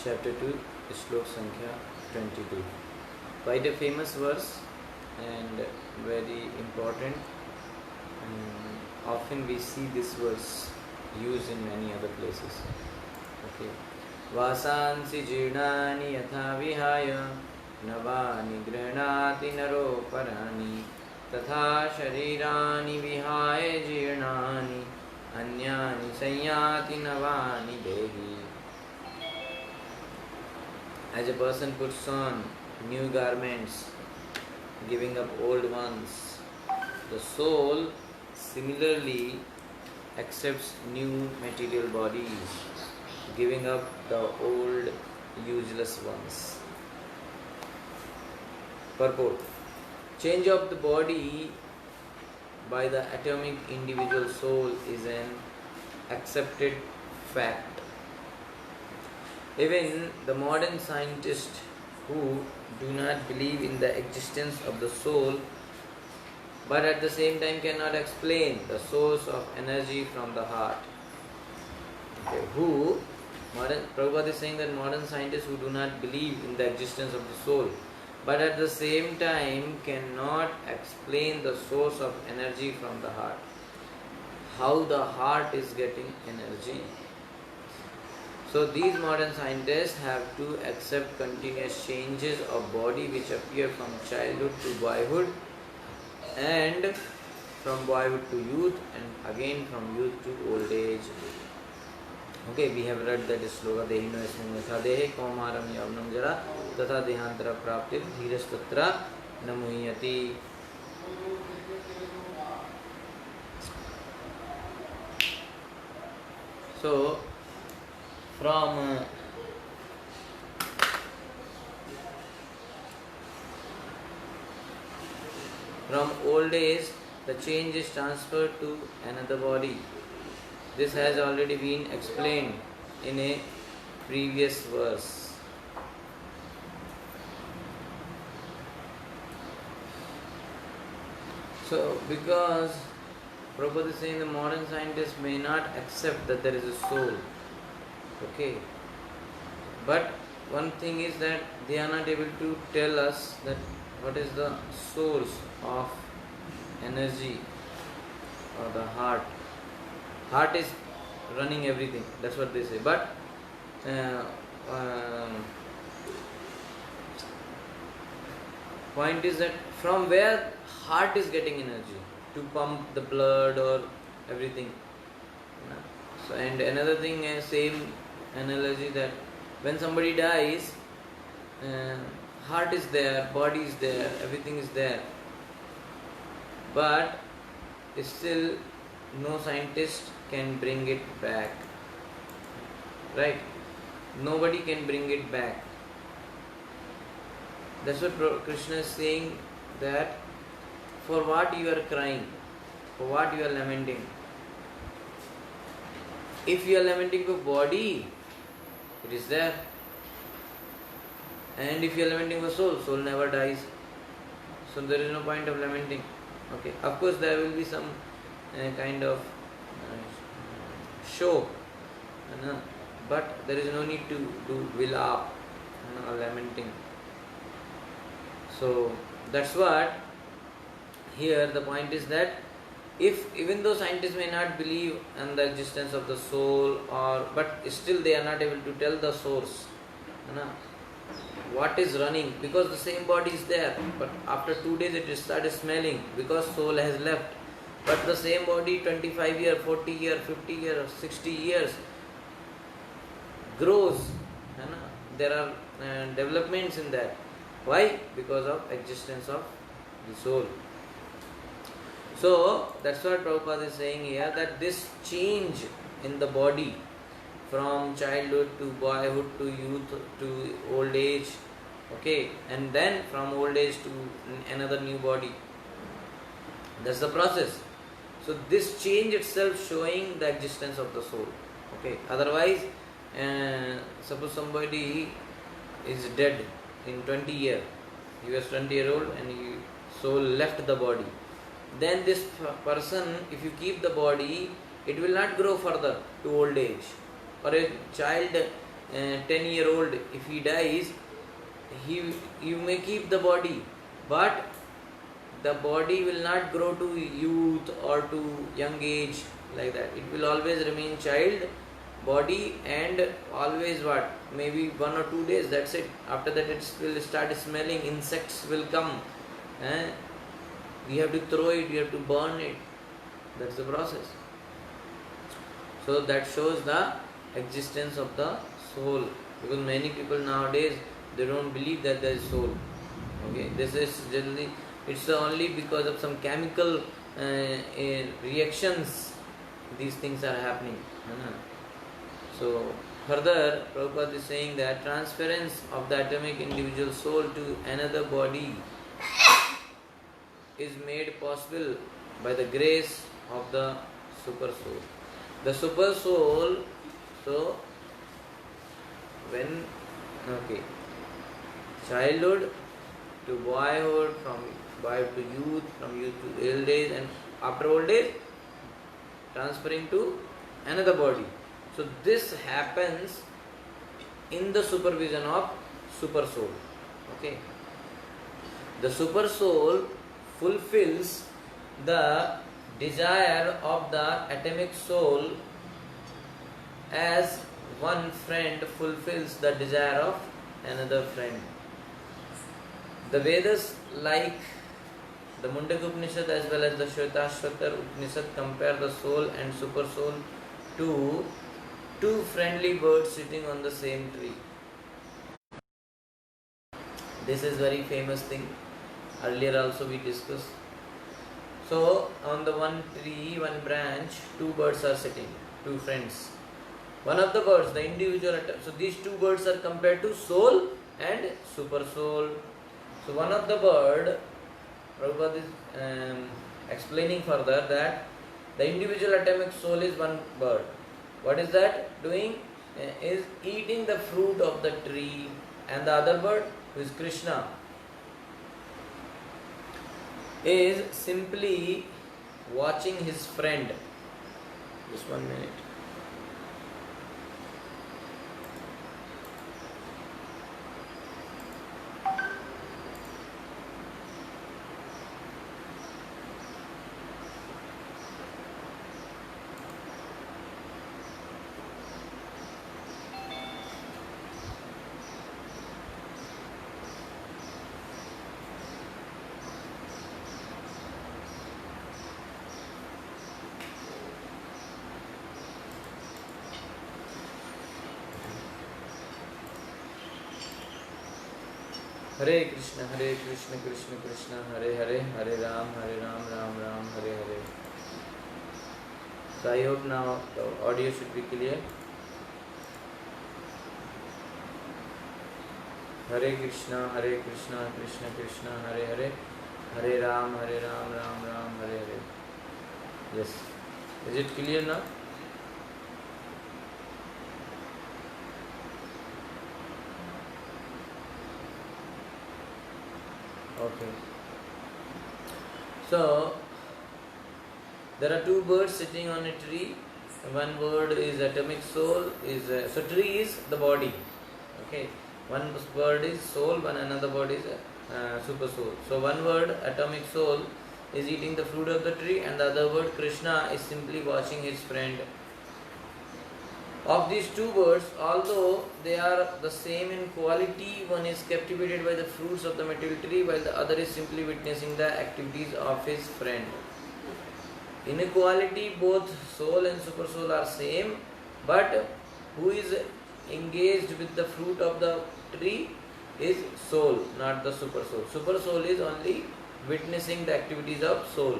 chapter 2, Shlok Sankhya 22. Quite a famous verse and very important. Often we see this verse used in many other places. Okay. Vasansi jirnani yatha vihaya navani grihnati naro parani tatha sharirani vihaya jirnani anyani sanyati navani dehi. As a person puts on new garments, giving up old ones, the soul similarly accepts new material bodies, giving up the old useless ones. Purport: change of the body by the atomic individual soul is an accepted fact. Even the modern scientists who do not believe in the existence of the soul but at the same time cannot explain the source of energy from the heart. Okay. Prabhupada is saying that modern scientists who do not believe in the existence of the soul but at the same time cannot explain the source of energy from the heart. How the heart is getting energy. So these modern scientists have to accept continuous changes of body which appear from childhood to boyhood and from boyhood to youth and again from youth to old age. Okay, we have read that sloka Dehino Esmin Yatha Dehe Kaumaram Yavnam Jara Tatha Dehantara Praptir Dhiras Tatra Namuyati. So from old age, the change is transferred to another body. This has already been explained in a previous verse. So, because Prabhupada is saying the modern scientists may not accept that there is a soul. Okay. But one thing is that they are not able to tell us that what is the source of energy or the heart. Heart is running everything. That's what they say. But point is that from where heart is getting energy to pump the blood or everything. So, and another thing, same analogy, that when somebody dies, heart is there, body is there, everything is there, but still no scientist can bring it back, right? Nobody can bring it back. That's what Krishna is saying, that for what you are crying, for what you are lamenting. If you are lamenting for body, it is there. And if you are lamenting for soul, soul never dies. So there is no point of lamenting. Okay. Of course there will be some kind of show, but there is no need to do vilap or lamenting. So that's what here the point is, that if even though scientists may not believe in the existence of the soul, but still they are not able to tell the source, what is running, because the same body is there, but after 2 days it started smelling because soul has left. But the same body 25 years, 40 years, 50 years, 60 years grows. There are developments in that. Why? Because of existence of the soul. So that's what Prabhupada is saying here, that this change in the body from childhood to boyhood to youth to old age, okay, and then from old age to another new body, that's the process. So this change itself showing the existence of the soul. Okay. Otherwise, suppose somebody is dead in 20 years, he was 20-year-old and his soul left the body. Then this person, if you keep the body, it will not grow further to old age. Or a child 10-year-old, if he dies, you may keep the body, but the body will not grow to youth or to young age like that. It will always remain child body, and always what, maybe 1 or 2 days, that's it. After that it will start smelling, insects will come, you have to throw it, you have to burn it. That's the process. So that shows the existence of the soul, because many people nowadays, they don't believe that there is soul. Okay, this is generally, it's only because of some chemical reactions these things are happening. So further, Prabhupada is saying that transference of the atomic individual soul to another body is made possible by the grace of the super soul. The super soul, so when, childhood to boyhood, from boyhood to youth, from youth to old age, and after old age, transferring to another body. So this happens in the supervision of super soul. Okay. The super soul fulfills the desire of the atomic soul as one friend fulfills the desire of another friend. The Vedas, like the Mundaka Upanishad as well as the Shvetashvatar Upanishad, compare the soul and super soul to two friendly birds sitting on the same tree. This is very famous thing. Earlier also we discussed. So on the one tree, one branch, two birds are sitting, two friends. One of the birds, the individual, so these two birds are compared to soul and super soul. So one of the bird, Prabhupada is explaining further that the individual atomic soul is one bird. What is that doing? Is eating the fruit of the tree, and the other bird, who is Krishna, is simply watching his friend. Just 1 minute. Hare Krishna, Krishna Krishna, Hare Hare, Hare Ram, Ram Ram, Hare Hare. So I hope now the audio should be clear. Hare Krishna, Krishna Krishna, Hare Hare, Hare Ram, Ram Ram, Hare Hare. Yes. Is it clear now? Okay. So there are two birds sitting on a tree. One bird is atomic soul. So tree is the body. Okay. One bird is soul. Another bird is super soul. So one bird, atomic soul, is eating the fruit of the tree, and the other bird, Krishna, is simply watching his friend. Of these two birds, although they are the same in quality, one is captivated by the fruits of the material tree, while the other is simply witnessing the activities of his friend. In quality, both soul and super soul are same, but who is engaged with the fruit of the tree is soul, not the super soul. Super soul is only witnessing the activities of soul.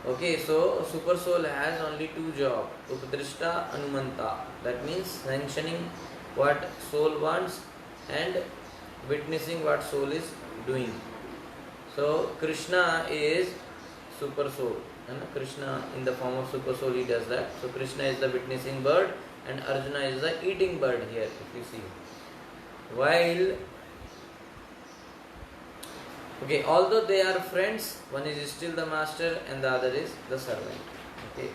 Okay, so super soul has only two jobs, Upadrishta, Anumanta. That means sanctioning what soul wants and witnessing what soul is doing. So Krishna is super soul, and Krishna in the form of super soul, he does that. So Krishna is the witnessing bird and Arjuna is the eating bird here, if you see. While although they are friends, one is still the master and the other is the servant. Okay.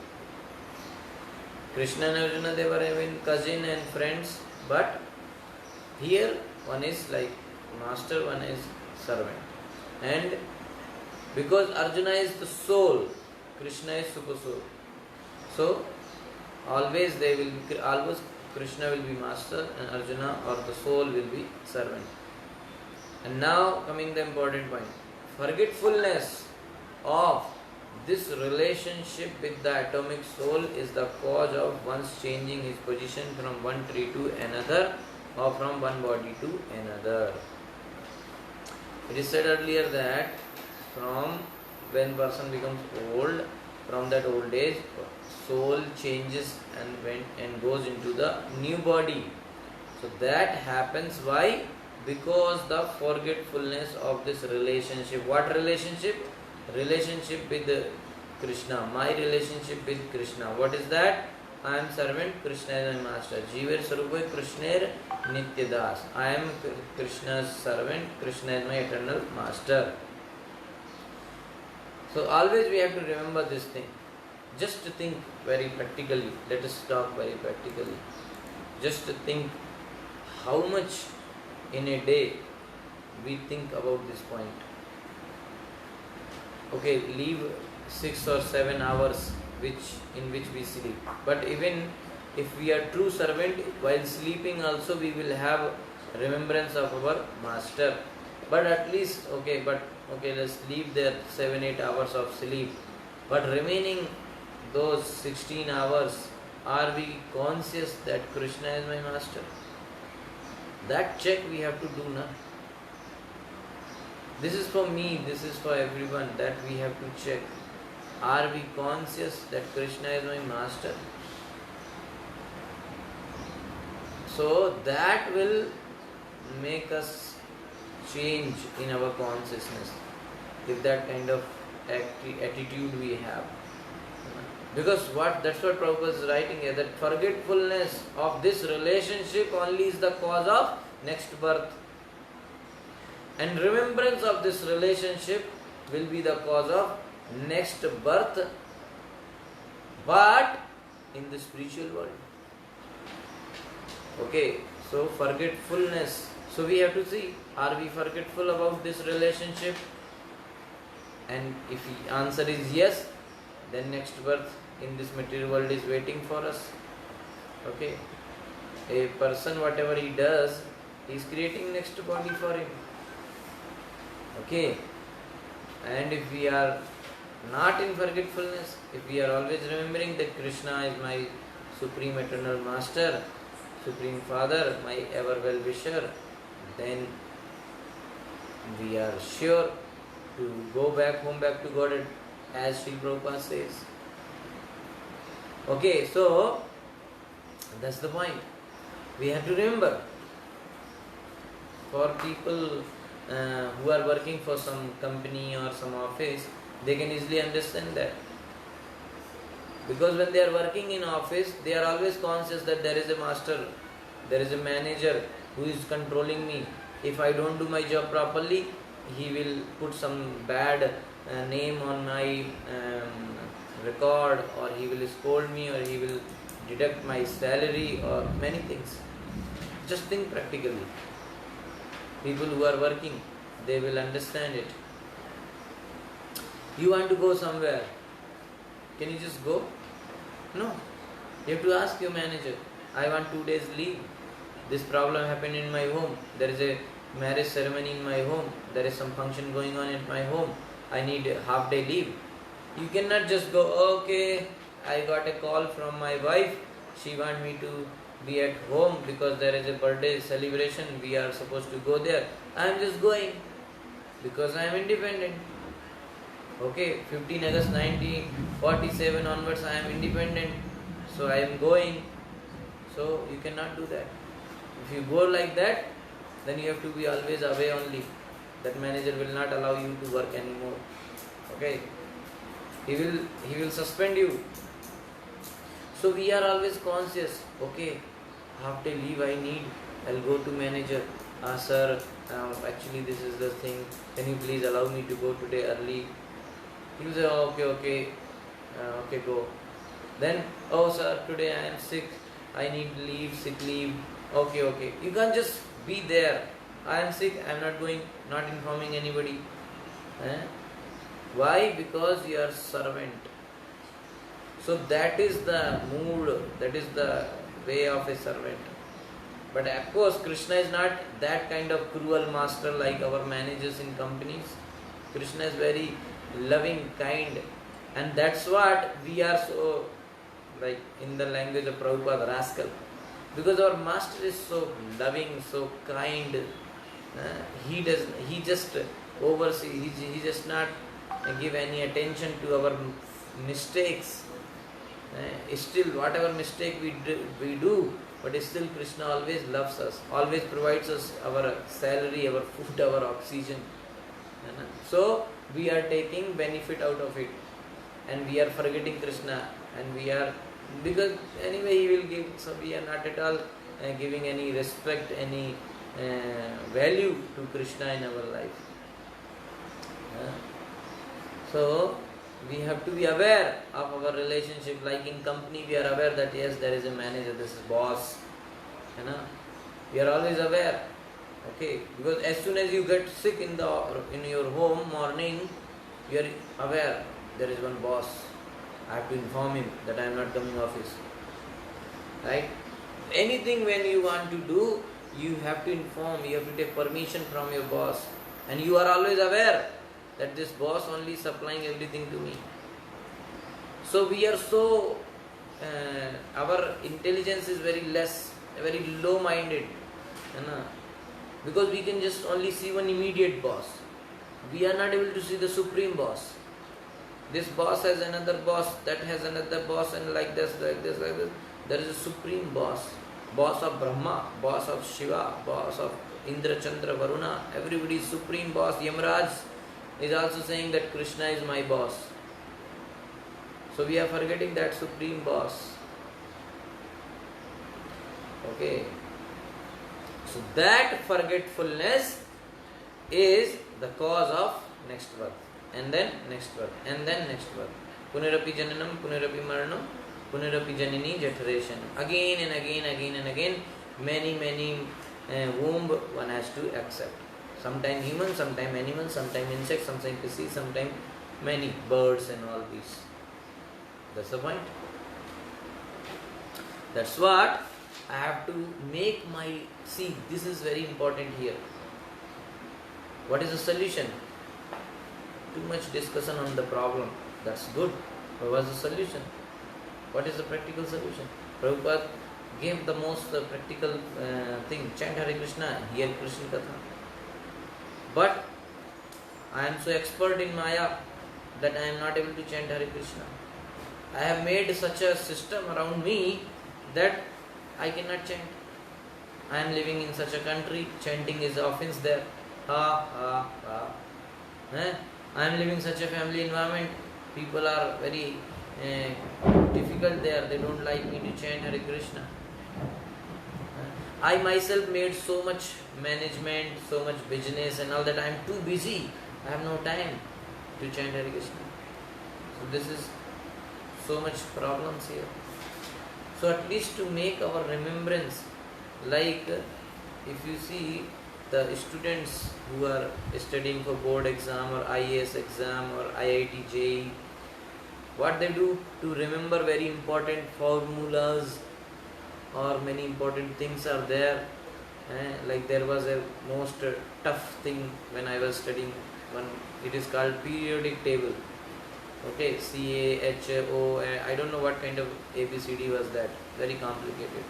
Krishna and Arjuna, they were even cousin and friends, but here one is like master, one is servant. And because Arjuna is the soul, Krishna is super soul. So always Krishna will be master and Arjuna or the soul will be servant. And now coming the important point. Forgetfulness of this relationship with the atomic soul is the cause of one's changing his position from one tree to another or from one body to another. It is said earlier that from when person becomes old, from that old age, soul changes and goes into the new body. So that happens why? Because the forgetfulness of this relationship. What relationship? Relationship with Krishna. My relationship with Krishna. What is that? I am servant, Krishna is my master. Jeever Sarupa Krishner Nityadas. I am Krishna's servant, Krishna is my eternal master. So always we have to remember this thing. Just to think very practically. Let us talk very practically. Just to think how much in a day we think about this point. Okay, leave 6 or 7 hours in which we sleep. But even if we are true servant, while sleeping also we will have remembrance of our master. But at least, let's leave there 7-8 hours of sleep. But remaining those 16 hours, are we conscious that Krishna is my master? That check we have to do now. This is for me, this is for everyone, that we have to check. Are we conscious that Krishna is my master? So that will make us change in our consciousness, if that kind of attitude we have. Because that's what Prabhupada is writing here, that forgetfulness of this relationship only is the cause of next birth. And remembrance of this relationship will be the cause of next birth, but in the spiritual world. Okay, so forgetfulness. So we have to see, are we forgetful about this relationship? And if the answer is yes, then next birth in this material world is waiting for us. Okay, a person, whatever he does, he is creating next body for him. Okay, and if we are not in forgetfulness, if we are always remembering that Krishna is my supreme eternal master, supreme father, my ever well-wisher, then we are sure to go back home, back to God, as Sri Prabhupada says. Okay, so that's the point. We have to remember, for people who are working for some company or some office, they can easily understand that. Because when they are working in office, they are always conscious that there is a master, there is a manager who is controlling me. If I don't do my job properly, he will put some bad name on my record, or he will scold me, or he will deduct my salary, or many things. Just think practically. People who are working, they will understand it. You want to go somewhere, can you just go? No. You have to ask your manager, I want 2 days leave. This problem happened in my home. There is a marriage ceremony in my home. There is some function going on in my home. I need a half day leave. You cannot just go, okay, I got a call from my wife. She wants me to be at home because there is a birthday celebration. We are supposed to go there. I am just going because I am independent. Okay, 15 August 1947 onwards I am independent. So I am going. So you cannot do that. If you go like that, then you have to be always away only. That manager will not allow you to work anymore. Okay, he will suspend you. So we are always conscious. Okay, half day leave I need. I'll go to manager. Sir, actually this is the thing. Can you please allow me to go today early? He will say, okay, go. Then, oh sir, today I am sick, I need leave, sick leave. Okay, okay. You can't just be there. I am sick, I am not going, not informing anybody. Eh? Why? Because you are servant. So that is the mood, that is the way of a servant. But of course, Krishna is not that kind of cruel master like our managers in companies. Krishna is very loving, kind, and that's what we are so, like in the language of Prabhupada, rascal. Because our master is so loving, so kind. He just oversees, he just not give any attention to our mistakes. Still, whatever mistake we do, but still Krishna always loves us, always provides us our salary, our food, our oxygen. So we are taking benefit out of it, and we are forgetting Krishna, and we are, because anyway he will give, so we are not at all giving any respect, any value to Krishna in our life. So we have to be aware of our relationship. Like in company, we are aware that yes, there is a manager, this is boss. We are always aware. Okay, because as soon as you get sick in your home morning, you are aware there is one boss. I have to inform him that I am not coming office. Right? Anything when you want to do, you have to inform. You have to take permission from your boss, and you are always aware that this boss only supplying everything to me. So we are so, our intelligence is very less, very low-minded, because we can just only see one immediate boss. We are not able to see the supreme boss. This boss has another boss, that has another boss, and like this, like this, like this. There is a supreme boss, boss of Brahma, boss of Shiva, boss of Indra, Chandra, Varuna. Everybody is supreme boss. Yamaraj is also saying that Krishna is my boss. So we are forgetting that supreme boss. Okay. So that forgetfulness is the cause of next birth. And then next birth. And then next birth. Punarapi jananam, punarapi maranam, punarapi janini jatareshanam. Again and again, again and again, many womb one has to accept. Sometimes human, sometimes animal, sometimes insect, sometimes species, sometimes many birds and all these. That's the point. That's what I have to make my... See, this is very important here. What is the solution? Too much discussion on the problem. That's good. But what's the solution? What is the practical solution? Prabhupada gave the most practical thing. Chant Hare Krishna, hear Krishna Katha. But I am so expert in Maya that I am not able to chant Hare Krishna. I have made such a system around me that I cannot chant. I am living in such a country, chanting is offense there. I am living in such a family environment. People are very difficult there. They don't like me to chant Hare Krishna. I myself made so much management, so much business and all that. I am too busy. I have no time to chant Hare Krishna. So this is so much problems here. So at least to make our remembrance, like if you see the students who are studying for board exam or IAS exam or IIT JEE, what they do to remember very important formulas or many important things are there. Like there was a most tough thing when I was studying one. It is called periodic table. Okay, CAHO, I don't know what kind of ABCD was that. Very complicated.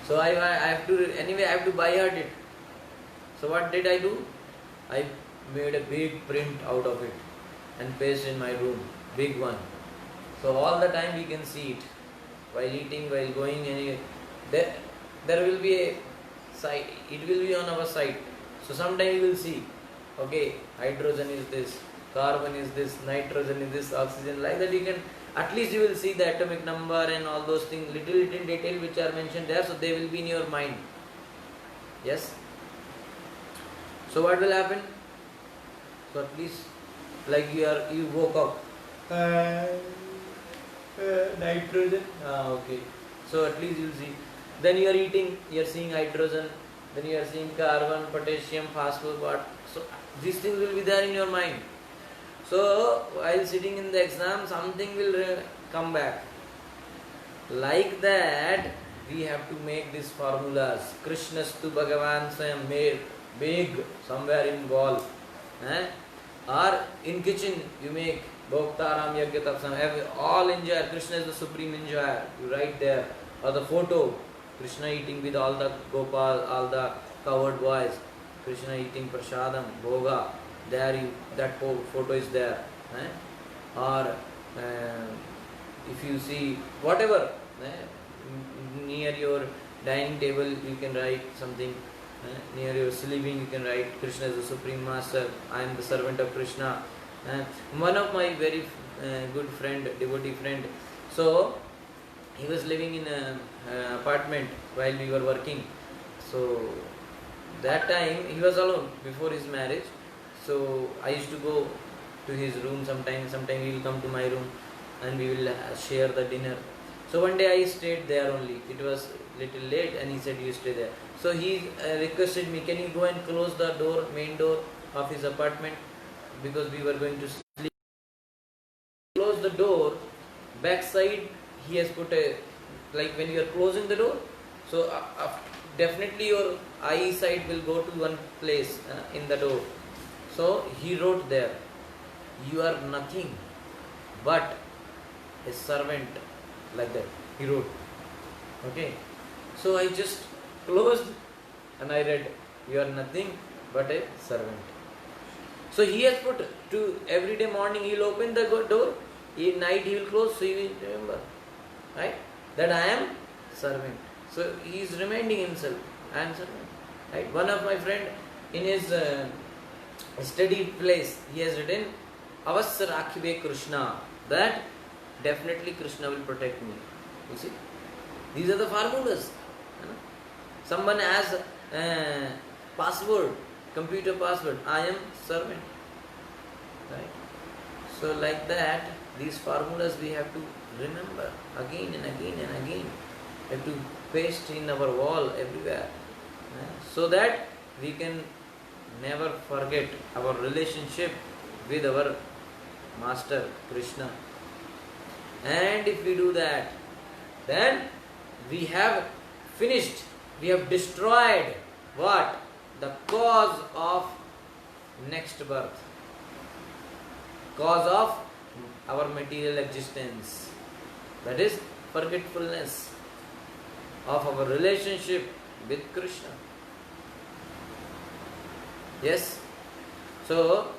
So I have to, anyway I have to by heart it. So what did I do? I made a big print out of it and pasted in my room, big one. So all the time we can see it. While eating, while going anywhere. There will be a site, it will be on our site. So sometime you will see, okay, hydrogen is this, carbon is this, nitrogen is this, oxygen, like that you can, at least you will see the atomic number and all those things, little detail which are mentioned there, so they will be in your mind. Yes? So what will happen? So at least, like you woke up, Nitrogen. Okay. So at least you'll see. Then you are eating, you are seeing hydrogen, then you are seeing carbon, potassium, phosphorus, what. So these things will be there in your mind. So while sitting in the exam, something will come back. Like that, we have to make these formulas. Krishnastu Bhagavan Swayam made big somewhere in wall. Or in kitchen you make Bhoktaram Yagya Tapsam. All enjoy. Krishna is the supreme enjoyer. You write there. Or the photo. Krishna eating with all the Gopal, all the covered boys. Krishna eating prasadam, bhoga. There you, that photo is there. Or if you see whatever near your dining table, you can write something. Near your sleeping, you can write Krishna is the supreme master. I am the servant of Krishna. One of my very good friend, devotee friend. So he was living in an apartment while we were working. So that time he was alone before his marriage. So I used to go to his room sometimes. Sometimes he will come to my room and we will share the dinner. So one day I stayed there only. It was little late and he said, you stay there. So he requested me, can you go and close the door, main door of his apartment, because we were going to sleep. Close the door, backside he has put a, like when you are closing the door, so definitely your eyesight will go to one place in the door. So he wrote there, you are nothing but a servant, like that he wrote. Okay, so I just closed and I read, you are nothing but a servant. So he has put to every day morning he will open the door, in night he will close, so he will remember, right, that I am servant. So he is reminding himself, I am servant, right. One of my friend in his study place, he has written Avasya Rakhibe Krishna, that definitely Krishna will protect me. You see, these are the formulas. Someone has password, computer password, I am servant, right. So like that, these formulas we have to remember again and again and again. We have to paste in our wall everywhere, so that we can never forget our relationship with our Master Krishna. And if we do that, then we have finished, we have destroyed what? The cause of next birth, cause of our material existence, that is forgetfulness of our relationship with Krishna. Yes, so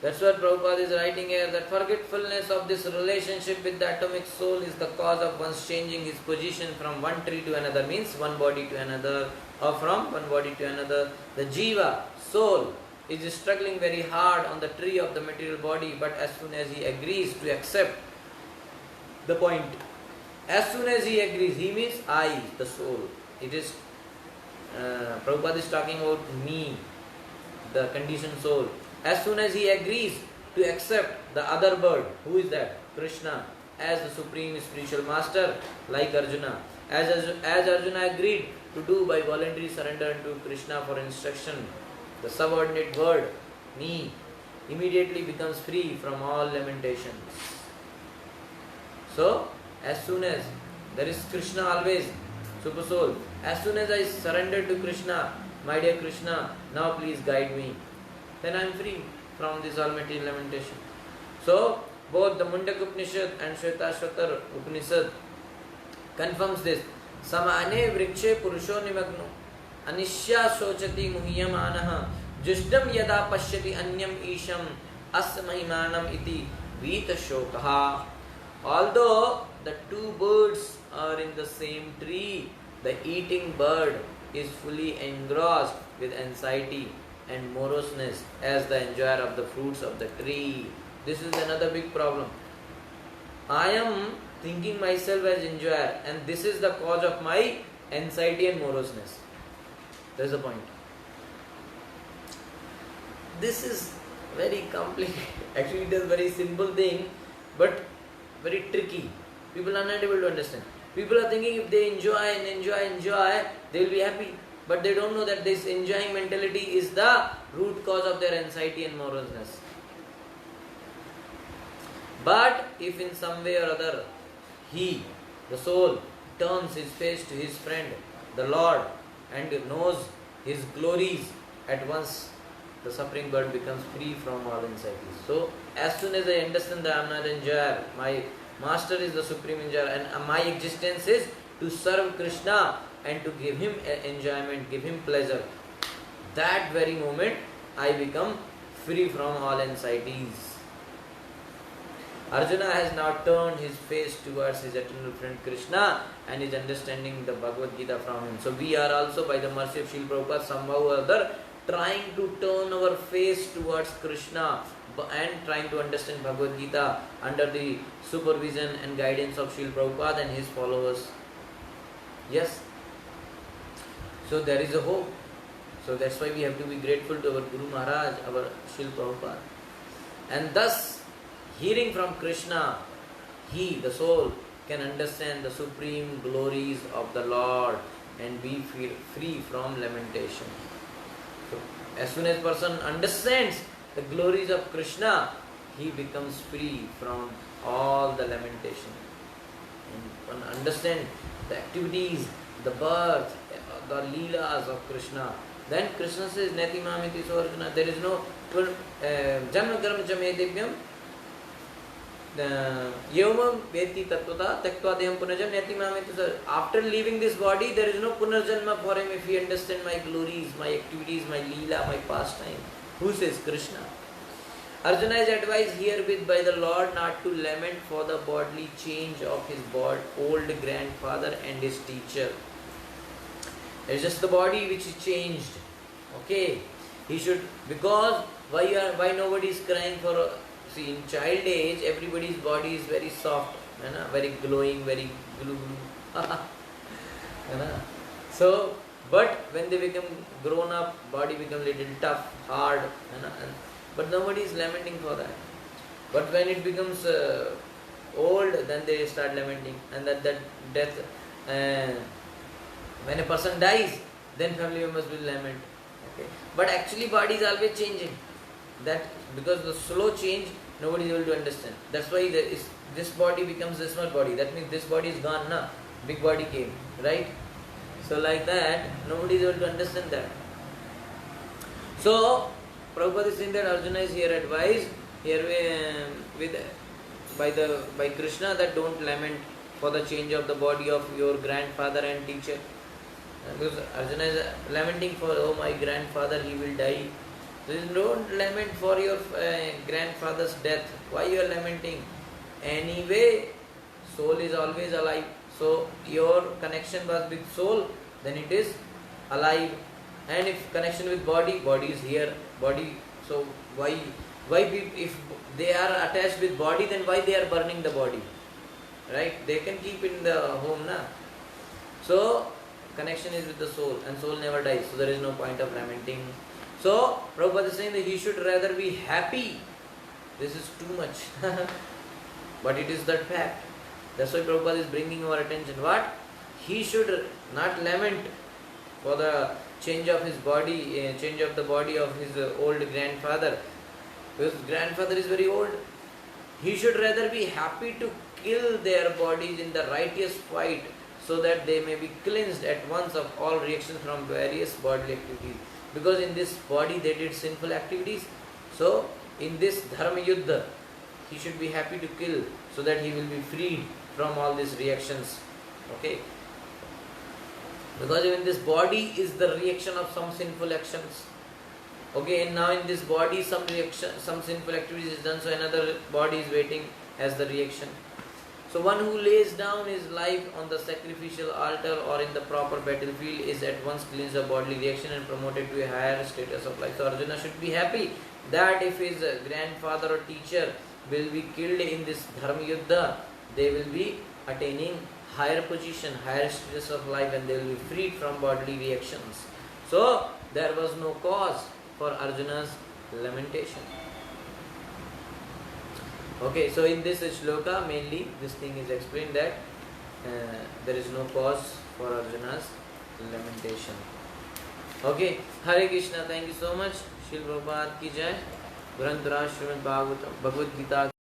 that's what Prabhupada is writing here, that forgetfulness of this relationship with the atomic soul is the cause of one's changing his position from one tree to another, means one body to another, or from one body to another. The jiva, soul, is struggling very hard on the tree of the material body, but as soon as he agrees to accept the point, as soon as he agrees, he means I, the soul. It is, Prabhupada is talking about me, the conditioned soul. As soon as he agrees to accept the other bird, who is that? Krishna, as the supreme spiritual master, like Arjuna. As Arjuna agreed to do by voluntary surrender to Krishna for instruction, the subordinate word, me, immediately becomes free from all lamentations. So, as soon as, there is Krishna always, Super Soul, as soon as I surrender to Krishna, my dear Krishna, now please guide me, then I am free from this all material lamentation. So, both the Mundaka Upanishad and Shvetashvatar Upanishad confirms this. Samane vrikshe purusho nimagno anishya sochati muhyamanaha jushdam yada pashyati anyam isham asmahimanam iti vita shokaha. Although the two birds are in the same tree, the eating bird is fully engrossed with anxiety and moroseness as the enjoyer of the fruits of the tree. This is another big problem. I am thinking myself as enjoyer, and this is the cause of my anxiety and moroseness. That is the point. This is very complicated. Actually, it is a very simple thing, but very tricky. People are not able to understand. People are thinking if they enjoy and enjoy, they will be happy. But they don't know that this enjoying mentality is the root cause of their anxiety and morosness. But if in some way or other, he, the soul, turns his face to his friend, the Lord, and knows his glories, at once the suffering bird becomes free from all anxieties. So, as soon as I understand that I am not enjoyer, my master is the supreme enjoyer, and my existence is to serve Krishna and to give him enjoyment, give him pleasure, that very moment I become free from all anxieties. Arjuna has now turned his face towards his eternal friend Krishna and is understanding the Bhagavad Gita from him. So we are also, by the mercy of Srila Prabhupada, somehow or other trying to turn our face towards Krishna and trying to understand Bhagavad Gita under the supervision and guidance of Srila Prabhupada and his followers. Yes. So there is a hope. So that's why we have to be grateful to our Guru Maharaj, our Srila Prabhupada. And thus, hearing from Krishna, he, the soul, can understand the supreme glories of the Lord and be free from lamentation. So, as soon as person understands the glories of Krishna, he becomes free from all the lamentation. And one understand the activities, the birth, the leelas of Krishna. Then Krishna says, Neti mamiti so Arjuna, there is no janma karma chamedevyam Yomam Veti Tattva Tektva Deham Punarjanma Neti Mameti. After leaving this body, there is no Punarjanma for him if he understands my glories, my activities, my leela, my pastime. Who says? Krishna. Arjuna is advised herewith by the Lord not to lament for the bodily change of his old grandfather and his teacher. It's just the body which is changed. Okay, he should, because why nobody is crying for? See, in child age, everybody's body is very soft, very glowing, very glue. So, but when they become grown up, body becomes little tough, hard. But nobody is lamenting for that. But when it becomes old, then they start lamenting, and that death. When a person dies, then family members will lament. Okay, but actually, body is always changing. That because the slow change, nobody is able to understand. That's why this body becomes this much body. That means this body is gone now. Big body came, right? So like that, nobody is able to understand that. So Prabhupada is saying that Arjuna is here advised here by Krishna that don't lament for the change of the body of your grandfather and teacher. Because Arjuna is lamenting for, oh my grandfather, he will die. So don't lament for your grandfather's death. Why you are lamenting? Anyway, soul is always alive. So your connection was with soul, then it is alive. And if connection with body, body is here. Body. So why if they are attached with body, then why they are burning the body? Right? They can keep in the home, na. So connection is with the soul, and soul never dies. So there is no point of lamenting. So Prabhupada is saying that he should rather be happy. This is too much. But it is that fact. That's why Prabhupada is bringing our attention. What? He should not lament for the change of his body, change of the body of his old grandfather. Because grandfather is very old. He should rather be happy to kill their bodies in the righteous fight, so that they may be cleansed at once of all reactions from various bodily activities. Because in this body they did sinful activities. So in this dharma yuddha, he should be happy to kill, so that he will be freed from all these reactions. Okay. Because even this body is the reaction of some sinful actions. Okay, and now in this body some reaction, some sinful activities is done, so another body is waiting as the reaction. So one who lays down his life on the sacrificial altar or in the proper battlefield is at once cleansed of bodily reaction and promoted to a higher status of life. So Arjuna should be happy that if his grandfather or teacher will be killed in this dharma yuddha, they will be attaining higher position, higher status of life, and they will be freed from bodily reactions. So there was no cause for Arjuna's lamentation. Okay, so in this shloka, mainly this thing is explained that there is no cause for Arjuna's lamentation. Okay, Hare Krishna, thank you so much. Shil Prabhupada ki jai. Granth Raj Srimad Bhagavad Gita